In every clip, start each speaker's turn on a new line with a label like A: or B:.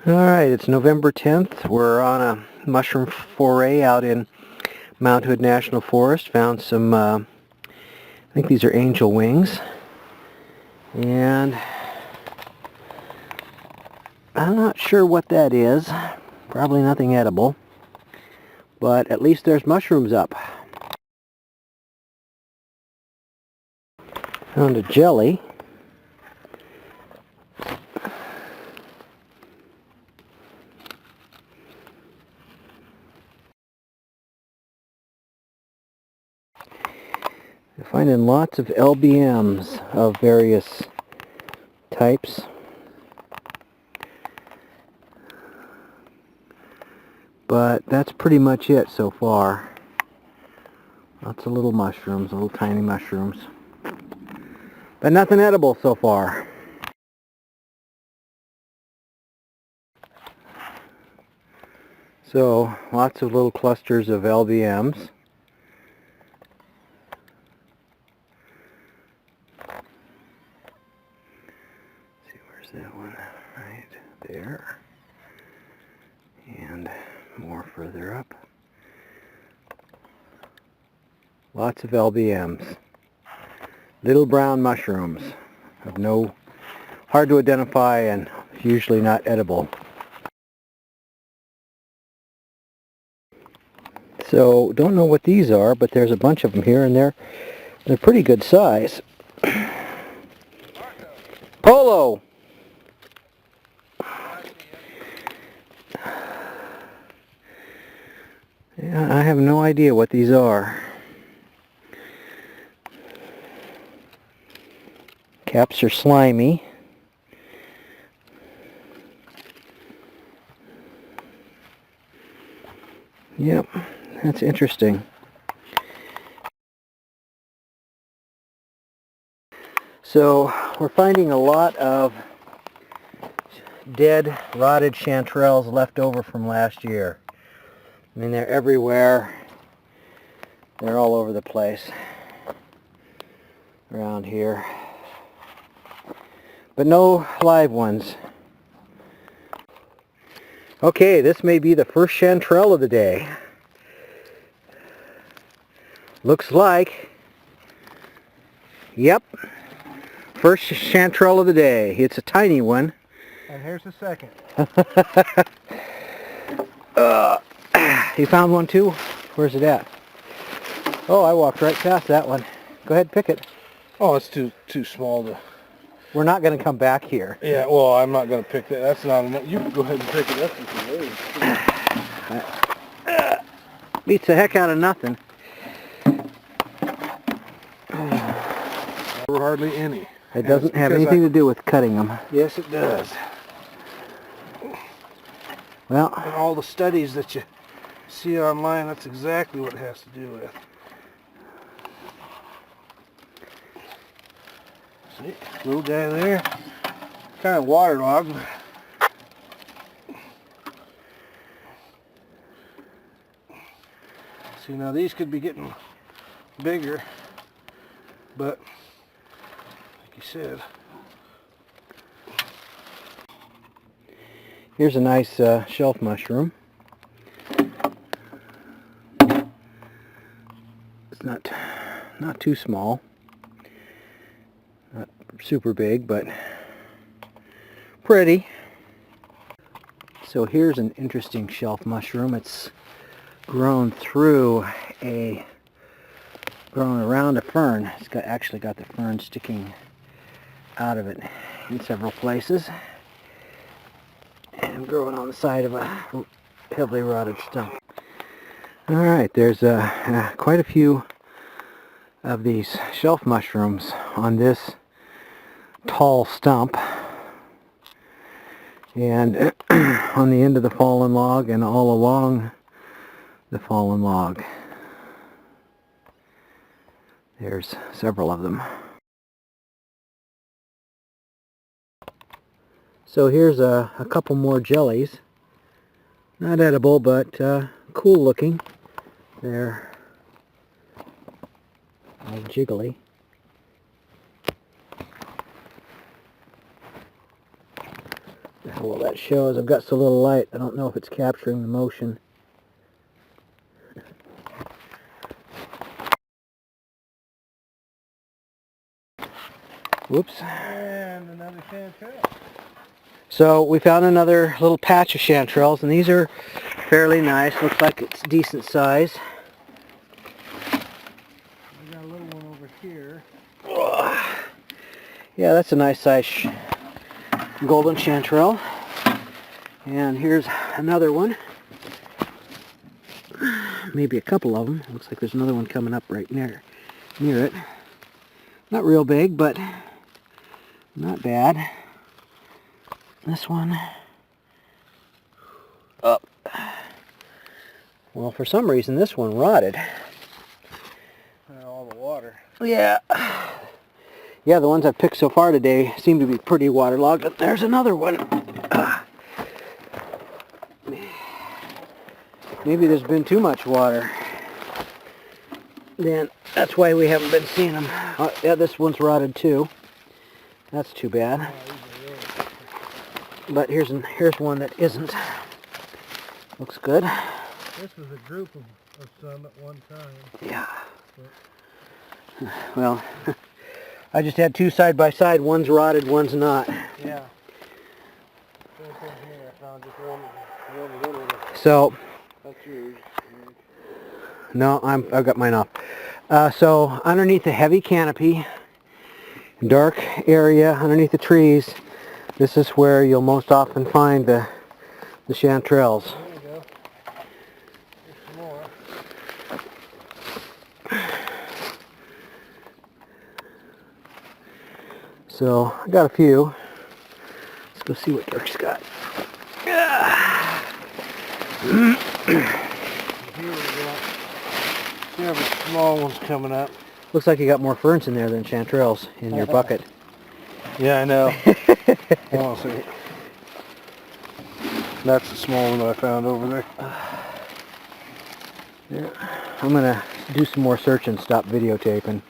A: Alright, it's November 10th. We're on a mushroom foray out in Mount Hood National Forest. Found some, I think these are angel wings. And I'm not sure what that is. Probably nothing edible. But at least there's mushrooms up. Found a jelly. I'm finding lots of LBMs of various types. But that's pretty much it so far. Lots of little mushrooms, little tiny mushrooms. But nothing edible so far. So, lots of little clusters of LBMs. See, where's that one? Right there. And more further up. Lots of LBMs. Little brown mushrooms. Hard to identify and usually not edible. So, don't know what these are, but there's a bunch of them here, and they're pretty good size. Polo! Yeah, I have no idea what these are. Caps are slimy. Yep, that's interesting. So we're finding a lot of dead, rotted chanterelles left over from last year. I mean, they're everywhere. They're all over the place around here. But no live ones. Okay, this may be the first chanterelle of the day. Looks like, yep, first chanterelle of the day. It's a tiny one.
B: And here's the second.
A: You found one too? Where's it at? Oh, I walked right past that one. Go ahead, pick it.
B: Oh, it's too small to...
A: We're not going to come back here.
B: Yeah, well, I'm not going to pick that. That's not enough. You can go ahead and pick it up if you need.
A: Beats the heck out of nothing.
B: Hardly any.
A: It doesn't have anything to do with cutting them.
B: Yes, it does.
A: Well,
B: and all the studies that you see online, that's exactly what it has to do with. See, little guy there, kind of waterlogged. See, now these could be getting bigger, but like you said.
A: Here's a nice shelf mushroom. It's not too small. Not super big, but pretty. So here's an interesting shelf mushroom. It's grown around a fern. It's actually got the fern sticking out of it in several places. And growing on the side of a heavily rotted stump. Alright, there's quite a few of these shelf mushrooms on this tall stump. And on the end of the fallen log and all along the fallen log. There's several of them. So here's a couple more jellies. Not edible, but cool looking. They're all jiggly. Well, that shows I've got so little light, I don't know if it's capturing the motion. Whoops.
B: And another chanterelle.
A: So we found another little patch of chanterelles, and these are fairly nice. Looks like it's decent size.
B: We got a little one over here.
A: Yeah, that's a nice size golden chantrelle. And here's another one. Maybe a couple of them. Looks like there's another one coming up right near it. Not real big, but not bad. This one up. Well, for some reason this one rotted.
B: All the water.
A: Yeah. Yeah, the ones I've picked so far today seem to be pretty waterlogged. But there's another one. Maybe there's been too much water. Then that's why we haven't been seeing them. Yeah, this one's rotted too. That's too bad. But here's one that isn't. Looks good.
B: This was a group of some at one time.
A: Yeah. Well, I just had two side by side. One's rotted, one's not.
B: Yeah. Same thing here. I found just one little one.
A: So.
B: That's yours.
A: No, I've got mine off. So underneath the heavy canopy, dark area underneath the trees, this is where you'll most often find the chanterelles.
B: There you go. Here's some more.
A: So I got a few. Let's go see what Dirk's got.
B: Here we got several small ones coming up.
A: Looks like you got more ferns in there than chanterelles in your bucket.
B: Yeah, I know. Hold on a second. That's the small one that I found over there.
A: Yeah. I'm gonna do some more search and stop videotaping.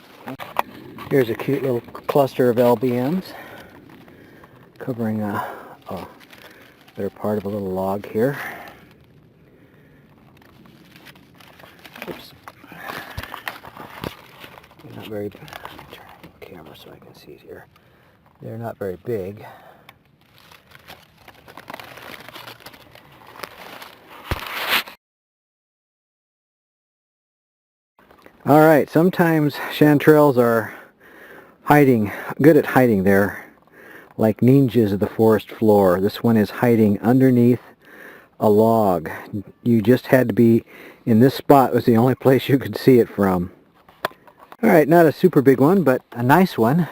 A: Here's a cute little cluster of LBMs covering a better part of a little log here. Oops. Not very. Turn the camera so I can see it here. They're not very big. All right. Sometimes chanterelles are good at hiding there, like ninjas of the forest floor. This one is hiding underneath a log. You just had to be in this spot. Was the only place you could see it from. All right, not a super big one, but a nice one.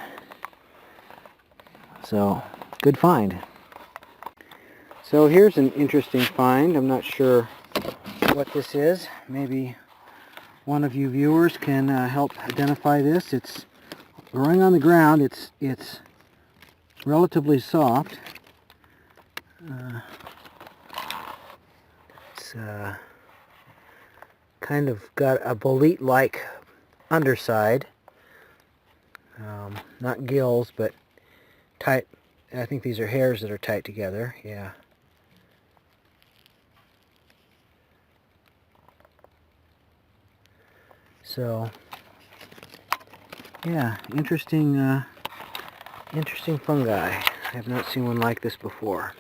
A: So, good find. So here's an interesting find. I'm not sure what this is. Maybe one of you viewers can help identify this. It's growing on the ground. It's relatively soft. It's kind of got a bolete-like underside. Not gills, but tight. I think these are hairs that are tight together. Yeah. So, yeah, interesting fungi. I have not seen one like this before.